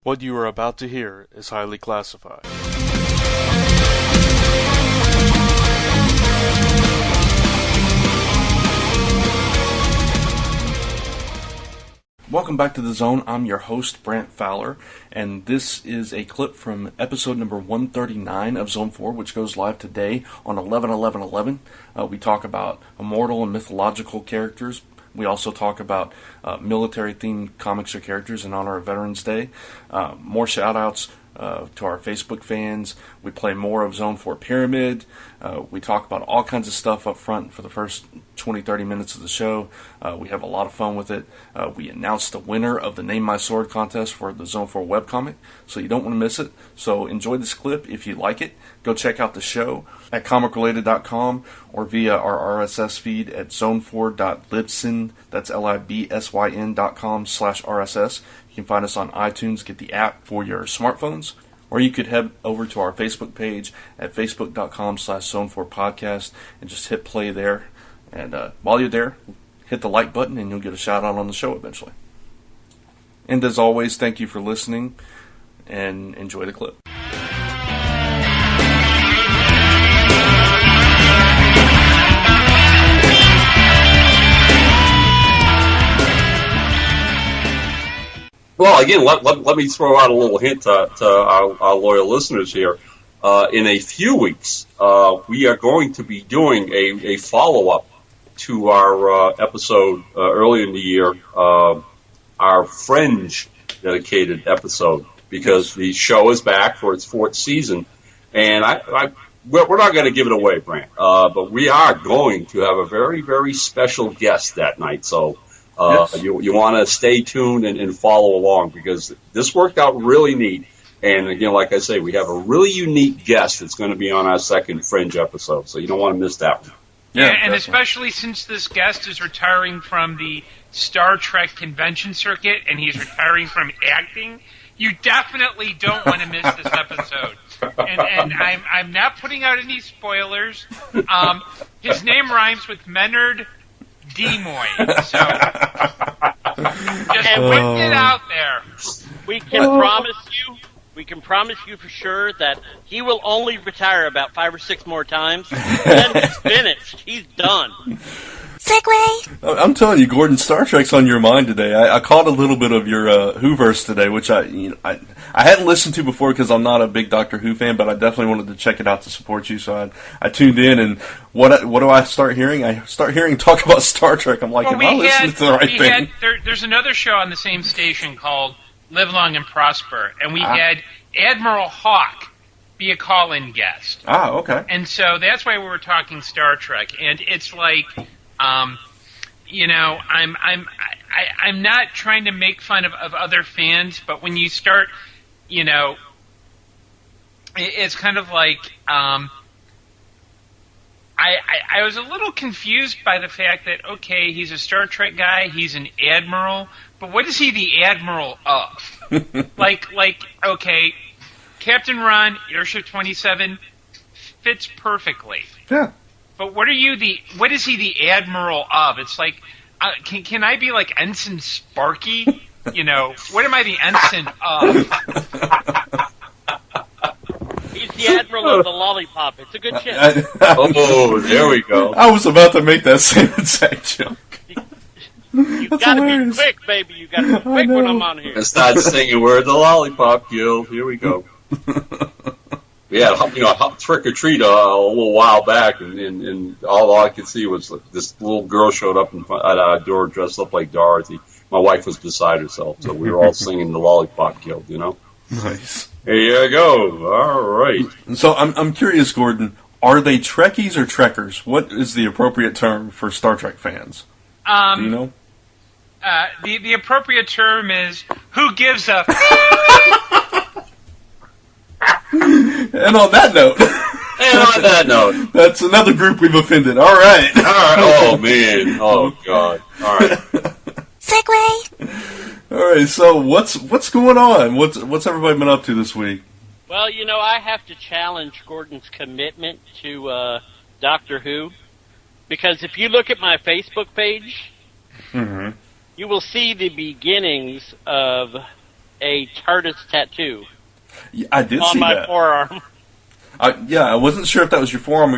What you are about to hear is highly classified. Welcome back to The Zone. I'm your host, Brant Fowler, and this is a clip from episode number 139 of Zone 4, which goes live today on 11/11/11. We talk about immortal and mythological characters. We also talk about military-themed comics or characters in honor of Veterans Day. More shout-outs to our Facebook fans. We play more of Zone 4 Pyramid. We talk about all kinds of stuff up front for the first 20-30 minutes of the show. We have a lot of fun with it. We announced the winner of the Name My Sword contest for the Zone 4 webcomic, so you don't want to miss it. So enjoy this clip. If you like it, go check out the show at comicrelated.com or via our RSS feed at zone4.libsyn, that's libsyn.com/RSS. You can find us on iTunes, get the app for your smartphones, or you could head over to our Facebook page at facebook.com/zone4podcast and just hit play there. And while you're there, hit the like button and you'll get a shout out on the show eventually. And as always, thank you for listening and enjoy the clip. Well, again, let me throw out a little hint to our loyal listeners here. In a few weeks, we are going to be doing a follow-up to our episode early in the year, our Fringe dedicated episode, because the show is back for its fourth season. And we're not going to give it away, Brant, but we are going to have a very, very special guest that night. So yes. You want to stay tuned and follow along, because this worked out really neat. And again, like I say, we have a really unique guest that's going to be on our second Fringe episode, so you don't want to miss that one. Yeah, and especially since this guest is retiring from the Star Trek convention circuit and he's retiring from acting, you definitely don't want to miss this episode. And I'm not putting out any spoilers. His name rhymes with Menard Demoy, so just putting it out there. We can promise you for sure that he will only retire about 5 or 6 more times. Then he's finished. He's done. Segway! I'm telling you, Gordon, Star Trek's on your mind today. I caught a little bit of your Whoverse today, which I hadn't listened to before because I'm not a big Doctor Who fan, but I definitely wanted to check it out to support you. So I tuned in, and what do I start hearing? I start hearing talk about Star Trek. I'm like, am I listening to the right thing? There's another show on the same station called Live Long and Prosper, and we had Admiral Hawk be a call-in guest. Ah, okay. And so that's why we were talking Star Trek, and it's like, I'm not trying to make fun of other fans, but when you start, it's kind of like, I was a little confused by the fact that, okay, he's a Star Trek guy, he's an admiral, but what is he the admiral of? like, okay, Captain Ron, Airship 27, fits perfectly. Yeah. But what is he the admiral of? It's like, can I be like Ensign Sparky? What am I the ensign of? He's the admiral of the lollipop. It's a good ship. Oh, there we go. I was about to make that same exact joke. You gotta be quick, baby. You gotta be quick when I'm on here. And start singing, "We're the Lollipop Guild." Here we go. We had trick or treat a little while back, and all I could see was this little girl showed up at our door dressed up like Dorothy. My wife was beside herself, so we were all singing the Lollipop Guild. Nice. Here you go. All right. So I'm curious, Gordon. Are they Trekkies or Trekkers? What is the appropriate term for Star Trek fans? Do you know? The appropriate term is, who gives a... And on that note... That's another group we've offended. All right. Oh, man. Oh, God. All right. Segway! All right, so what's going on? What's everybody been up to this week? Well, I have to challenge Gordon's commitment to Doctor Who, because if you look at my Facebook page, mm-hmm. you will see the beginnings of a TARDIS tattoo Yeah, I did on see my that. forearm. I wasn't sure if that was your forearm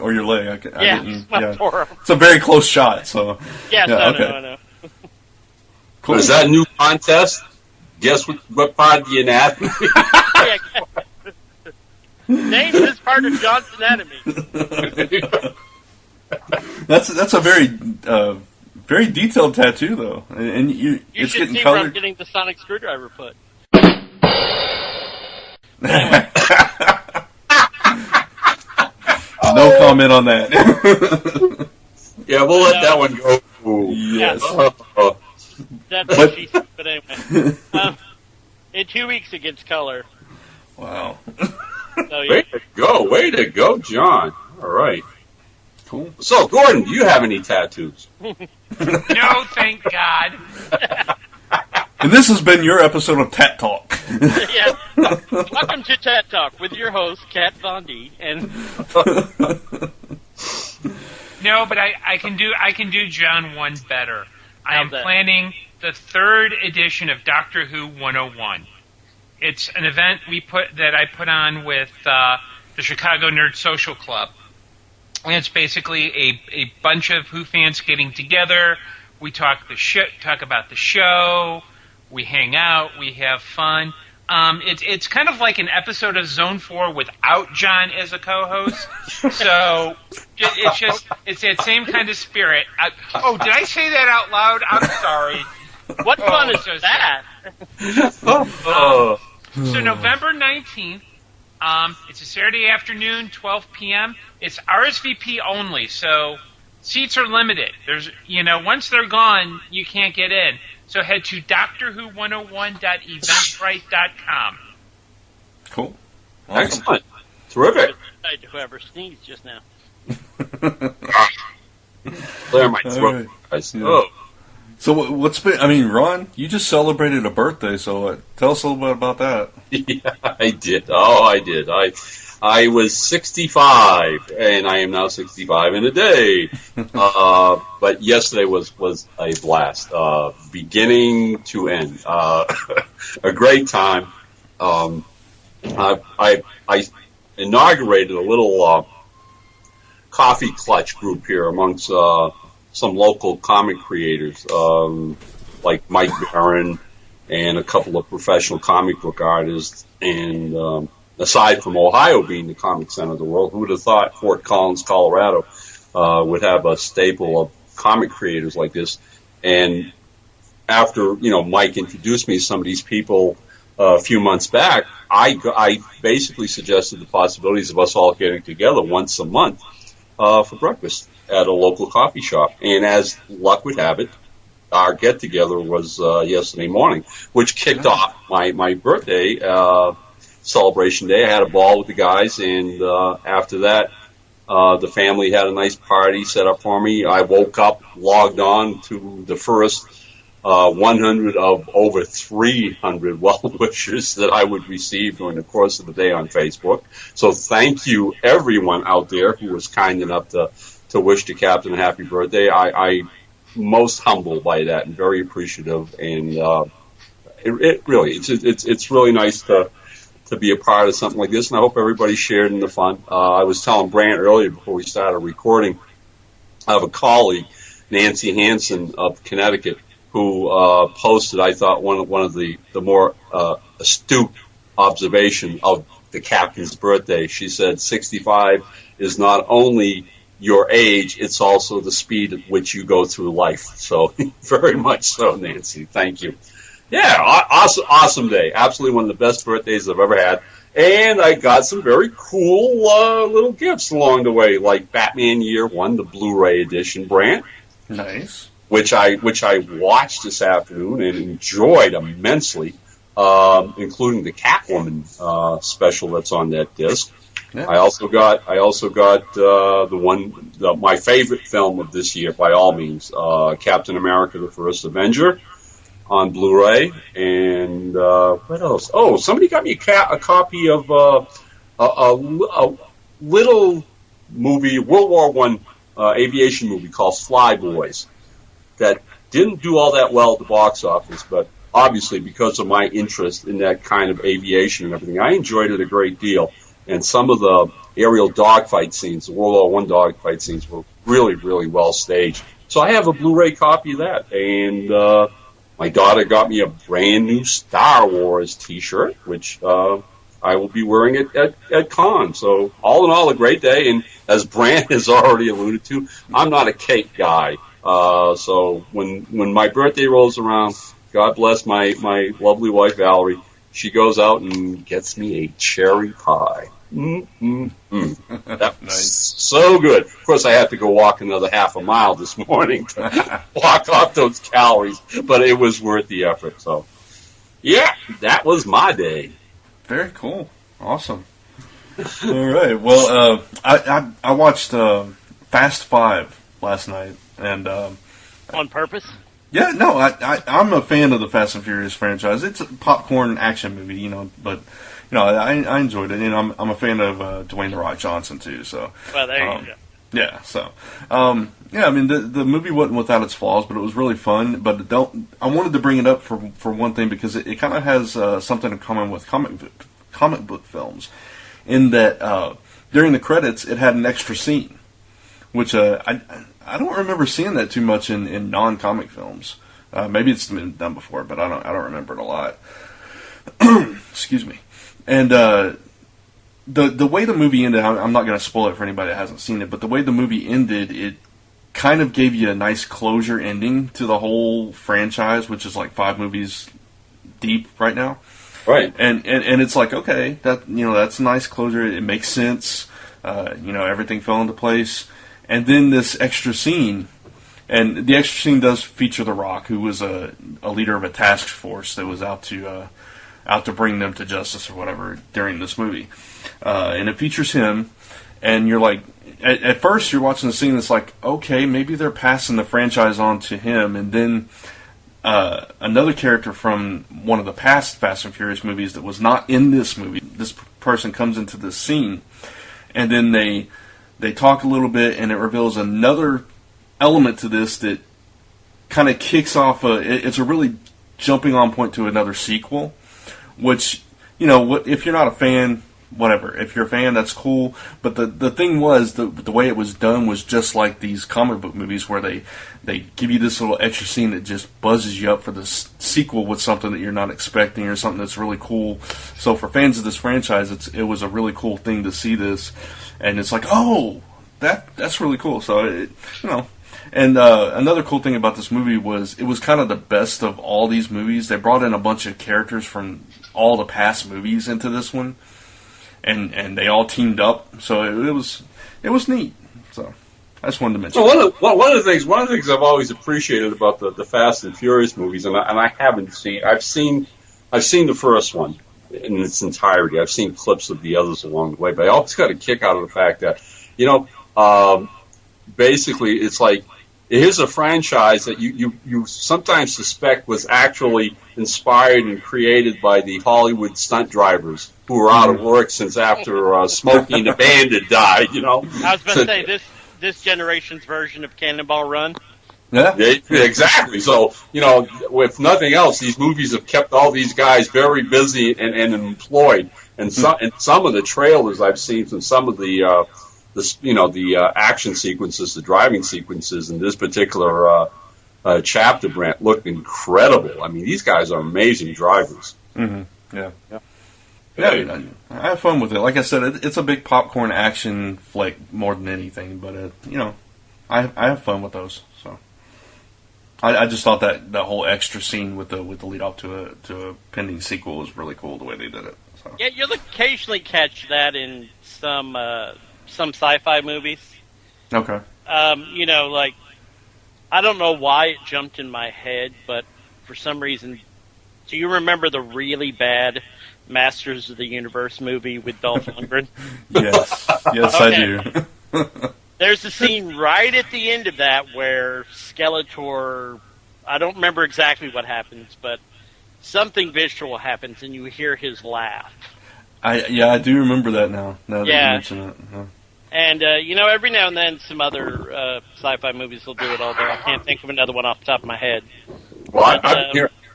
or your leg. I Yeah, didn't. my forearm. It's a very close shot. So Yes, yeah, I okay. know, I know. Cool. Is that a new contest? Guess what part of the anatomy? Yeah. Name this part of John's anatomy. That's a very very detailed tattoo though, and You it's should getting see where I'm colored. getting the sonic screwdriver put. No comment on that. Yeah, we'll let that one go. Ooh. Yes. That's But- what she said, but anyway. In 2 weeks it gets color. Wow. So, yeah. Way to go, John. All right. Cool. So, Gordon, do you have any tattoos? No, thank God. And this has been your episode of Tat Talk. Yeah. Welcome to Tat Talk with your host, Kat Von D. And No, but I can do John one better. I am How's that? planning the 3rd edition of Doctor Who 101. It's an event that I put on with the Chicago Nerd Social Club. And it's basically a bunch of Who fans getting together. We talk about the show. We hang out. We have fun. It's kind of like an episode of Zone 4 without John as a co-host. So it's that same kind of spirit. Did I say that out loud? I'm sorry. what fun is so that? So November 19th, it's a Saturday afternoon, 12 p.m. It's RSVP only, so seats are limited. Once they're gone, you can't get in. So head to doctorwho101.eventbrite.com. Cool. Awesome. Excellent. Terrific. Besides whoever sneezed just now. Clear my throat, All right. guys. Yeah. Oh. So what's been? I mean, Ron, you just celebrated a birthday, so tell us a little bit about that. Yeah, I did. Oh, I did. I was 65, and I am now 65 in a day. But yesterday was a blast, beginning to end. A great time. I inaugurated a little coffee Klatch group here amongst some local comic creators, like Mike Barron and a couple of professional comic book artists. And aside from Ohio being the comic center of the world, who would have thought Fort Collins, Colorado, would have a staple of comic creators like this? And after Mike introduced me to some of these people a few months back, I basically suggested the possibilities of us all getting together once a month for breakfast at a local coffee shop. And as luck would have it, our get-together was yesterday morning, which kicked off my birthday celebration day. I had a ball with the guys, and after that, the family had a nice party set up for me. I woke up, logged on to the first 100 of over 300 well-wishers that I would receive during the course of the day on Facebook. So thank you, everyone out there who was kind enough to wish the captain a happy birthday. I most humbled by that and very appreciative. And it really, it's really nice to be a part of something like this. And I hope everybody shared in the fun. I was telling Brant earlier before we started recording, I have a colleague, Nancy Hansen of Connecticut, who posted, I thought, one of the more astute observation of the captain's birthday. She said 65 is not only your age, it's also the speed at which you go through life. So very much so, Nancy. Thank you. Yeah, awesome day. Absolutely one of the best birthdays I've ever had. And I got some very cool little gifts along the way, like Batman Year One, the Blu-ray edition, Brant. Nice. Which I watched this afternoon and enjoyed immensely, including the Catwoman special that's on that disc. Yeah. I also got my favorite film of this year by all means, Captain America: The First Avenger on Blu-ray. And what else? Oh, somebody got me a copy of a little movie, World War I aviation movie called Fly Boys, that didn't do all that well at the box office, but obviously because of my interest in that kind of aviation and everything, I enjoyed it a great deal. And some of the aerial dogfight scenes, the World War I dogfight scenes, were really, really well staged. So I have a Blu-ray copy of that. And my daughter got me a brand new Star Wars T-shirt, which I will be wearing it at con. So all in all, a great day. And as Brant has already alluded to, I'm not a cake guy. So when my birthday rolls around, God bless my lovely wife Valerie, she goes out and gets me a cherry pie. That was Nice. so good. Of course, I had to go walk another half a mile this morning to walk off those calories, but it was worth the effort. So, yeah, that was my day. Very cool. Awesome. All right. Well, I watched Fast 5 last night, and On purpose? yeah, no, I'm a fan of the Fast and Furious franchise. It's a popcorn action movie, you know, but you know, I enjoyed it, and I'm a fan of Dwayne "The Rock" Johnson too. So, Well, there you go. yeah, so yeah, I mean the movie wasn't without its flaws, but it was really fun. But I wanted to bring it up for one thing because it kind of has something in common with comic book films, in that during the credits it had an extra scene, which I don't remember seeing that too much in non-comic films. Maybe it's been done before, but I don't remember it a lot. Excuse me. And the way the movie ended, I'm not going to spoil it for anybody that hasn't seen it, but the way the movie ended, it kind of gave you a nice closure ending to the whole franchise, which is like 5 movies deep right now. Right. And it's like, okay, that's a nice closure. It makes sense. Everything fell into place. And then this extra scene, and the extra scene does feature The Rock, who was a leader of a task force that was out to bring them to justice or whatever during this movie. And it features him, and you're like, at first you're watching the scene, it's like, okay, maybe they're passing the franchise on to him, and then another character from one of the past Fast and Furious movies that was not in this movie, this person comes into this scene, and then they talk a little bit, and it reveals another element to this that kind of kicks off it's a really jumping on point to another sequel, which, if you're not a fan, whatever. If you're a fan, that's cool. But the thing was, the way it was done was just like these comic book movies where they give you this little extra scene that just buzzes you up for the sequel with something that you're not expecting or something that's really cool. So for fans of this franchise, it was a really cool thing to see this. And it's like, oh, that's really cool. So, And another cool thing about this movie was it was kind of the best of all these movies. They brought in a bunch of characters from all the past movies into this one, and they all teamed up. So it was neat. So I just wanted to mention. So one of the things I've always appreciated about the Fast and Furious movies, and I haven't seen. I've seen the first one in its entirety. I've seen clips of the others along the way, but I always got a kick out of the fact that, basically it's like, here's a franchise that you sometimes suspect was actually inspired and created by the Hollywood stunt drivers who were out of work since after Smokey and the Bandit died, I was about to say, this generation's version of Cannonball Run. Yeah. Exactly. So, if nothing else, these movies have kept all these guys very busy and employed. And some of the trailers I've seen from some of the action sequences, the driving sequences in this particular chapter, Brant, look incredible. I mean, these guys are amazing drivers. Mm-hmm. Yeah, I have fun with it. Like I said, it's a big popcorn action flick more than anything. But I have fun with those. So I just thought that whole extra scene with the lead off to a pending sequel was really cool the way they did it. So. Yeah, you'll occasionally catch that in some sci-fi movies. Okay. Like, I don't know why it jumped in my head, but for some reason, do you remember the really bad Masters of the Universe movie with Dolph Lundgren? Yes, I do. There's a scene right at the end of that where Skeletor, I don't remember exactly what happens, but something visual happens and you hear his laugh. I do remember that now that you mention it. Yeah. And, every now and then some other sci-fi movies will do it, although I can't think of another one off the top of my head. Well,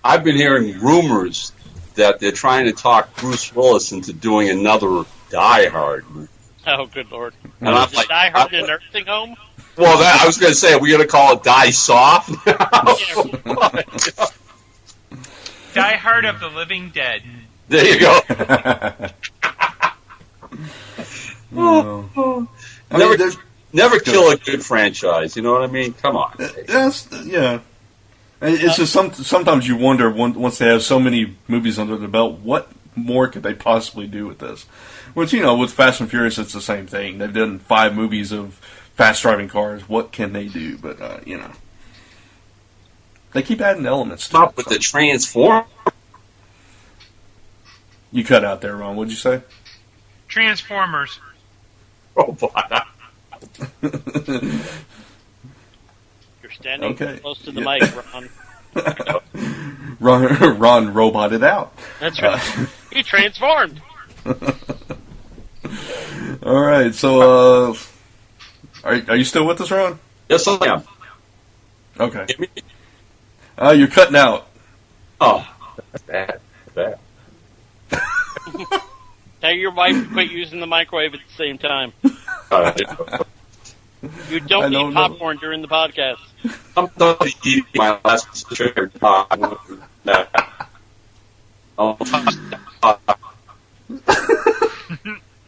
I've been hearing rumors that they're trying to talk Bruce Willis into doing another Die Hard movie. Oh, good lord! And I'm Is like, Die Hard in a nursing home? well, I was going to say, are we going to call it Die Soft? Die Hard of the Living Dead. There you go. Never kill a good franchise. You know what I mean? Come on. Yes, yeah. It's just sometimes you wonder once they have so many movies under the belt, what more could they possibly do with this? Which, with Fast and Furious, it's the same thing. They've done 5 movies of fast driving cars. What can they do? But they keep adding elements to Stop it. with the Transform. You cut out there, Ron. What'd you say? Transformers. Oh, boy. You're standing Okay. close to the mic, Ron. Ron roboted out. That's right. He transformed. All right, so are you still with us, Ron? Yes, I am. Okay. You're cutting out. Oh, that's bad. That's bad. Tell your wife to quit using the microwave at the same time. You don't eat popcorn during the podcast. I'm done eating my last sugar.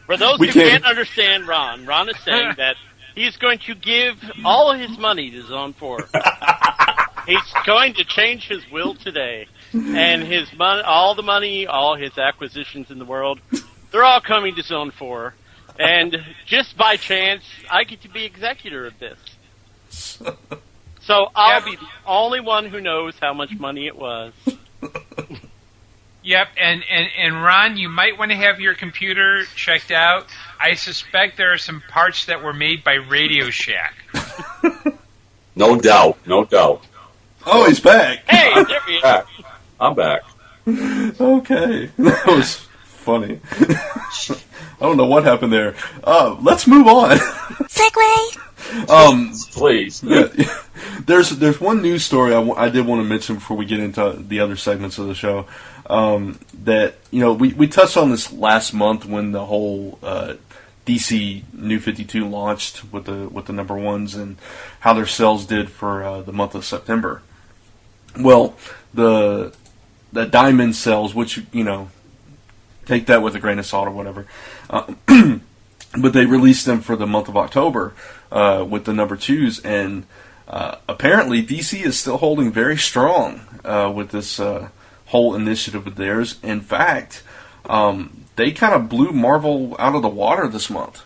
For those who can't understand Ron is saying that he's going to give all of his money to Zone 4. He's going to change his will today. And his money, all the money, all his acquisitions in the world, they're all coming to Zone 4. And just by chance, I get to be executor of this. So I'll be the only one who knows how much money it was. Yep, and Ron, you might want to have your computer checked out. I suspect there are some parts that were made by Radio Shack. No doubt. Oh, he's back. Hey, there he is. I'm back. Okay, that was funny. I don't know what happened there. Let's move on. Segway. Please. Yeah, there's one news story I did want to mention before we get into the other segments of the show. That we touched on this last month when the whole DC New 52 launched with the number ones and how their sales did for the month of September. Well, the diamond sales, which take that with a grain of salt or whatever, but they released them for the month of October with the number 2s, and apparently DC is still holding very strong with this whole initiative of theirs. In fact, they kind of blew Marvel out of the water this month,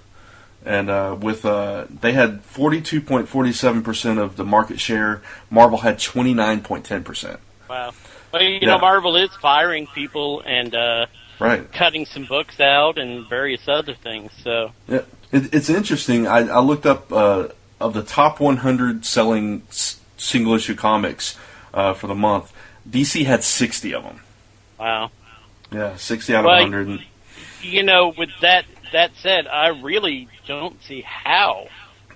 and they had 42.47% of the market share. Marvel had 29.10%. Wow. Well, Marvel is firing people and right, cutting some books out and various other things. So yeah, it's interesting. I looked up of the top 100 selling single issue comics for the month. DC had 60 of them. Wow. Yeah, 60 out of 100. With that said, I really don't see how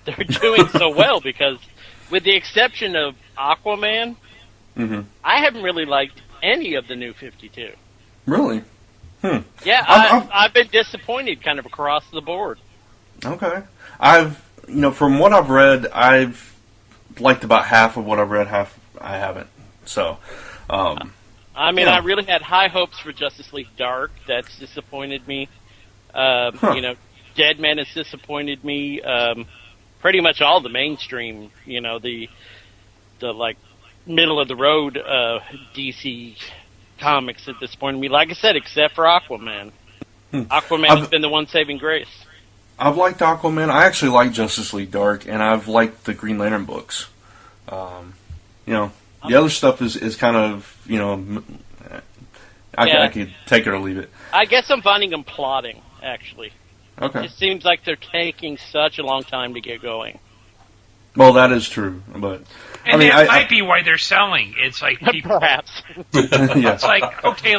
they're doing so well, because with the exception of Aquaman, I haven't really liked any of the New 52. Really? Yeah, I've been disappointed kind of across the board. Okay. From what I've read, I've liked about half of what I've read, half I haven't. So, I really had high hopes for Justice League Dark. That's disappointed me. Deadman has disappointed me. Pretty much all the mainstream, the like middle of the road DC comics have disappointed me. Like I said, except for Aquaman. Aquaman has been the one saving grace. I've liked Aquaman. I actually like Justice League Dark, and I've liked the Green Lantern books. The other stuff is kind of, I could take it or leave it. I guess I'm finding them plotting, actually. Okay. It seems like they're taking such a long time to get going. Well, that is true, but and that might be why they're selling. It's like people, perhaps. Yeah. It's like, okay,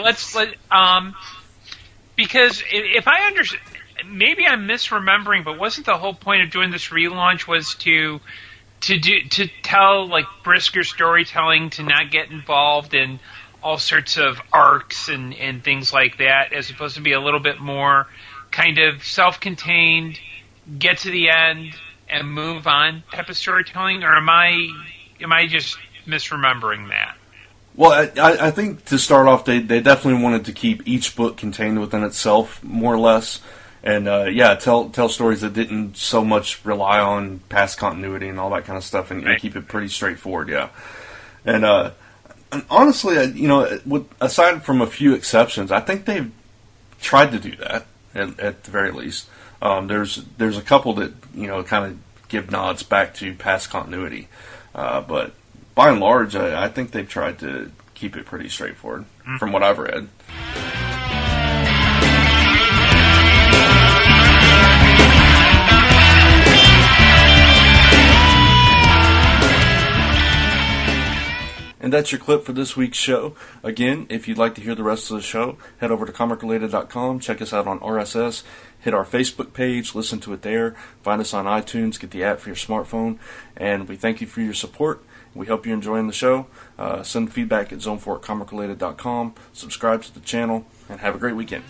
because if I understand, maybe I'm misremembering, but wasn't the whole point of doing this relaunch was to tell like brisker storytelling, to not get involved in all sorts of arcs and things like that, as opposed to be a little bit more kind of self-contained, get to the end and move on type of storytelling? Or am I just misremembering that? Well, I think to start off, they definitely wanted to keep each book contained within itself, more or less, and tell stories that didn't so much rely on past continuity and all that kind of stuff, and keep it pretty straightforward. Yeah, and honestly, aside from a few exceptions, I think they've tried to do that at the very least. There's a couple that kind of give nods back to past continuity, but by and large, I think they've tried to keep it pretty straightforward, from what I've read. And that's your clip for this week's show. Again, if you'd like to hear the rest of the show, head over to comicrelated.com, check us out on RSS, hit our Facebook page, listen to it there, find us on iTunes, get the app for your smartphone, and we thank you for your support. We hope you're enjoying the show. Send feedback at zone4@comicrelated.com, subscribe to the channel, and have a great weekend.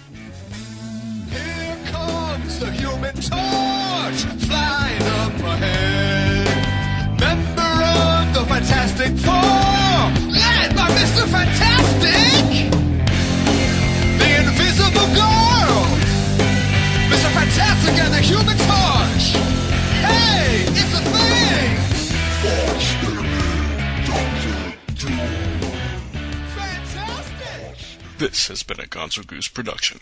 Here comes the Human Torch, flying up ahead. Member of the Fantastic Four, led by Mr. Fantastic. The Invisible Girl, Mr. Fantastic and the Human Torch. Hey, it's a thing. Fantastic. This has been a Gonzo Goose production.